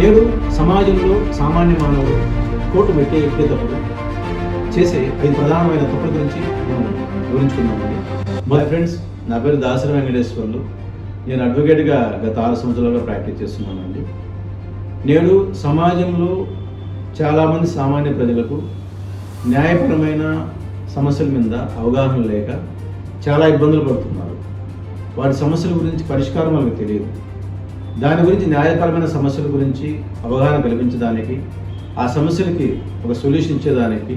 నేడు సమాజంలో సామాన్య మానవుడు కోర్టు ఎక్కేటప్పుడు చేసే 5 ప్రధానమైన తప్పుల గురించి మనం వివరించుకుందామండి. మై ఫ్రెండ్స్, నా పేరు దాసరి వెంకటేశ్వర్లు. నేను అడ్వకేట్గా గత 6 సంవత్సరాలుగా ప్రాక్టీస్ చేస్తున్నానండి. నేడు సమాజంలో చాలామంది సామాన్య ప్రజలకు న్యాయపరమైన సమస్యల మీద అవగాహన లేక చాలా ఇబ్బందులు పడుతున్నారు. వారి సమస్యల గురించి పరిష్కారం వాళ్ళకి తెలియదు. దాని గురించి న్యాయపరమైన సమస్యల గురించి అవగాహన కల్పించడానికి, ఆ సమస్యలకి ఒక సొల్యూషన్ ఇచ్చేదానికి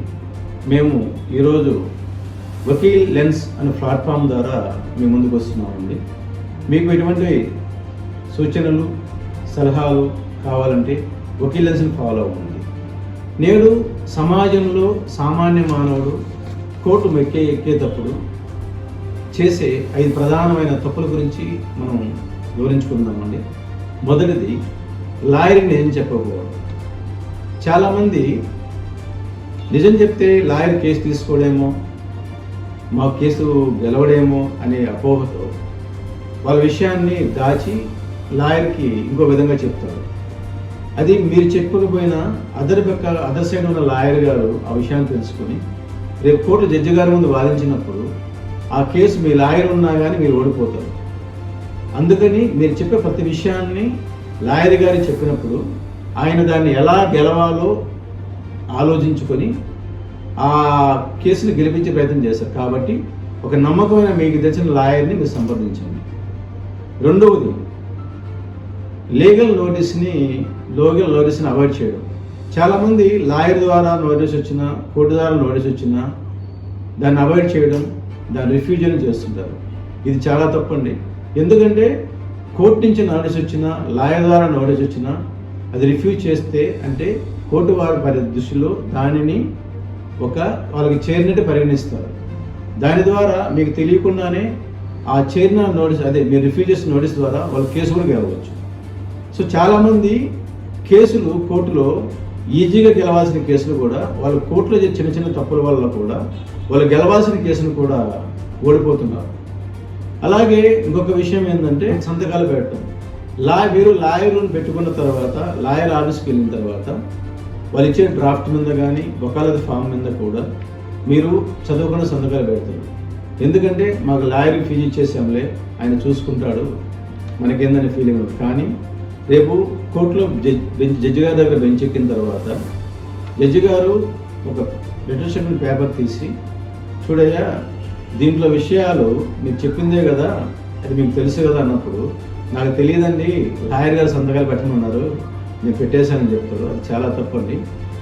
మేము ఈరోజు వకీల్ లెన్స్ అనే ప్లాట్ఫామ్ ద్వారా మేము ముందుకు వస్తున్నామండి. మీకు ఎటువంటి సూచనలు సలహాలు కావాలంటే వకీల్ లెన్స్ని ఫాలో అవ్వండి. నేడు సమాజంలో సామాన్య మానవుడు కోర్టు ఎక్కేటప్పుడు చేసే 5 ప్రధానమైన తప్పుల గురించి మనం వివరించుకుందామండి. మొదటిది, లాయర్ని ఏం చెప్పకపోవడం. చాలామంది నిజం చెప్తే లాయర్ కేసు తీసుకోవడేమో, మా కేసు గెలవడేమో అనే అపోహతో వాళ్ళ విషయాన్ని దాచి లాయర్కి ఇంకో విధంగా చెప్తారు. అది మీరు చెప్పకపోయినా అదర్ సైడ్ ఉన్న లాయర్ గారు ఆ విషయాన్ని తెలుసుకొని రేపు కోర్టు జడ్జి గారి ముందు వాదించినప్పుడు ఆ కేసు మీ లాయర్ ఉన్నా కానీ మీరు ఓడిపోతారు. అందుకని మీరు చెప్పే ప్రతి విషయాన్ని లాయర్ గారికి చెప్పినప్పుడు ఆయన దాన్ని ఎలా గెలవాలో ఆలోచించుకొని ఆ కేసుని గెలిపించే ప్రయత్నం చేస్తారు. కాబట్టి ఒక నమ్మకమైన మీకు తెలిసిన లాయర్ని మీరు సంప్రదించండి. రెండవది, లీగల్ నోటీస్ని అవాయిడ్ చేయడం. చాలామంది లాయర్ ద్వారా నోటీస్ వచ్చినా, కోర్టు ద్వారా నోటీస్ వచ్చినా దాన్ని అవాయిడ్ చేయడం, దాన్ని రిఫ్యూజన్ చేస్తుంటారు. ఇది చాలా తప్పండి. ఎందుకంటే కోర్టు నుంచి నోటీస్ వచ్చినా, లాయర్ ద్వారా నోటీస్ వచ్చినా అది రిఫ్యూజ్ చేస్తే అంటే కోర్టు వారి దృష్టిలో దానిని వాళ్ళకి చేరినట్టు పరిగణిస్తారు. దాని ద్వారా మీకు తెలియకుండానే ఆ చేరిన నోటీస్, మీరు రిఫ్యూజ్ చేసిన నోటీస్ ద్వారా వాళ్ళు కేసు కూడా గెలవచ్చు. సో చాలామంది కేసులు కోర్టులో ఈజీగా గెలవాల్సిన కేసులు కూడా వాళ్ళు కోర్టులో చిన్న చిన్న తప్పుల వల్ల కూడా వాళ్ళు గెలవాల్సిన కేసులు కూడా ఓడిపోతున్నారు. అలాగే ఇంకొక విషయం ఏంటంటే సంతకాలు పెట్టడం. మీరు లాయర్లను పెట్టుకున్న తర్వాత, లాయర్ ఆఫీస్కి వెళ్ళిన తర్వాత వాళ్ళు ఇచ్చే డ్రాఫ్ట్ మీద కానీ వకాలత్ ఫామ్ మీద కూడా మీరు చదువుకున్న సంతకాలు పెడతారు. ఎందుకంటే మాకు లాయర్కి ఫీజు ఇచ్చేసాంలే, ఆయన చూసుకుంటాడు, మనకేందనే ఫీలింగ్. కానీ రేపు కోర్టులో జడ్జి గారి దగ్గర బెంచ్ ఎక్కిన తర్వాత జడ్జి గారు ఒక లెటర్ స్టేట్మెంట్ పేపర్ తీసి, చూడయ్యా దీంట్లో విషయాలు మీరు చెప్పిందే కదా, అది మీకు తెలుసు కదా అన్నప్పుడు, నాకు తెలియదండి లాయర్ గారు సంతకాలు పెట్టమన్నారు, నేను పెట్టేశానని చెప్తారు. అది చాలా తప్పండి.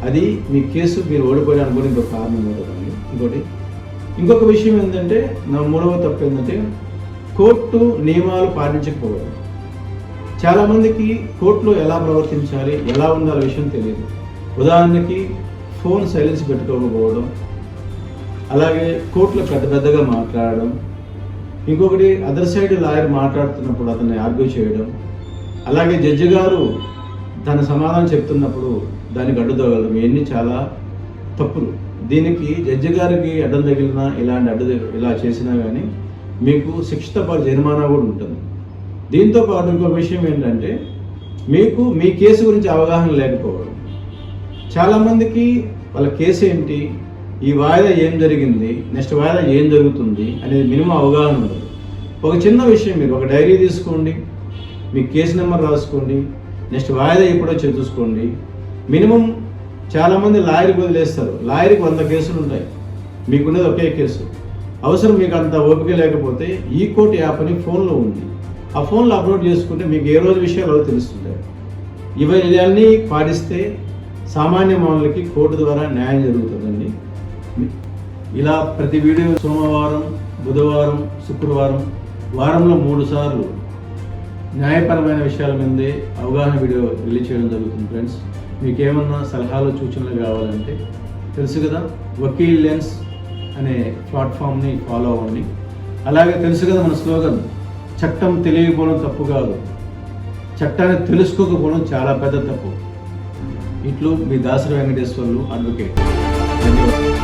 అది మీ కేసు మీరు ఓడిపోయాను కూడా ఇంకొక కారణం అవుతుందండి. ఇంకొక విషయం ఏంటంటే, నా మూడవ తప్పు ఏంటంటే కోర్టు నియమాలు పాటించకపోవడం. చాలామందికి కోర్టులో ఎలా ప్రవర్తించాలి, ఎలా ఉండాలి విషయం తెలియదు. ఉదాహరణకి ఫోన్ సైలెన్స్ పెట్టుకోకపోవడం, అలాగే కోర్టులో పెద్దగా మాట్లాడడం, ఇంకొకటి అదర్ సైడ్ లాయర్ మాట్లాడుతున్నప్పుడు అతన్ని ఆర్గ్యూ చేయడం, అలాగే జడ్జి గారు తన సమాధానం చెప్తున్నప్పుడు దానికి అడ్డుదగలడం. ఇవన్నీ చాలా తప్పులు. దీనికి జడ్జి గారికి అడ్డం తగిలినా, ఇలా చేసినా కానీ మీకు శిక్షతో పాటు జరిమానా కూడా ఉంటుంది. దీంతో పాటు ఇంకో విషయం ఏంటంటే, మీకు మీ కేసు గురించి అవగాహన లేకపోవడం. చాలామందికి వాళ్ళ కేసు ఏంటి, ఈ వాయిదా ఏం జరిగింది, నెక్స్ట్ వాయిదా ఏం జరుగుతుంది అనేది మినిమం అవగాహన ఉండదు. ఒక చిన్న విషయం, మీరు ఒక డైరీ తీసుకోండి, మీ కేసు నెంబర్ రాసుకోండి, నెక్స్ట్ వాయిదా ఎప్పుడో చూసుకోండి. మినిమం చాలామంది లాయర్కి వదిలేస్తారు. లాయర్కి 100 కేసులు ఉంటాయి, మీకున్నది ఒకే కేసు. అవసరం మీకు అంత ఓపిక లేకపోతే ఈ కోర్టు యాప్ అని ఫోన్లో ఉంది, ఆ ఫోన్లో అప్లోడ్ చేసుకుంటే మీకు ఏ రోజు విషయాలు తెలుస్తుంటాయి. ఇవన్నీ పాటిస్తే సామాన్య మానవులకి కోర్టు ద్వారా న్యాయం జరుగుతుందండి. ఇలా ప్రతి వీడియో సోమవారం, బుధవారం, శుక్రవారం, వారంలో 3 సార్లు న్యాయపరమైన విషయాల మీదే అవగాహన వీడియో రిలీజ్ చేయడం జరుగుతుంది. ఫ్రెండ్స్, మీకు ఏమన్నా సలహాలు సూచనలు కావాలంటే తెలుసు కదా, వకీల్ లెన్స్ అనే ప్లాట్ఫామ్ని ఫాలో అవ్వండి. అలాగే తెలుసు కదా మన స్లోగన్, చట్టం తెలియకపోవడం తప్పు కాదు, చట్టాన్ని తెలుసుకోకపోవడం చాలా పెద్ద తప్పు. ఇట్లు మీ దాసరి వెంకటేశ్వర్లు, అడ్వకేట్. ధన్యవాదాలు.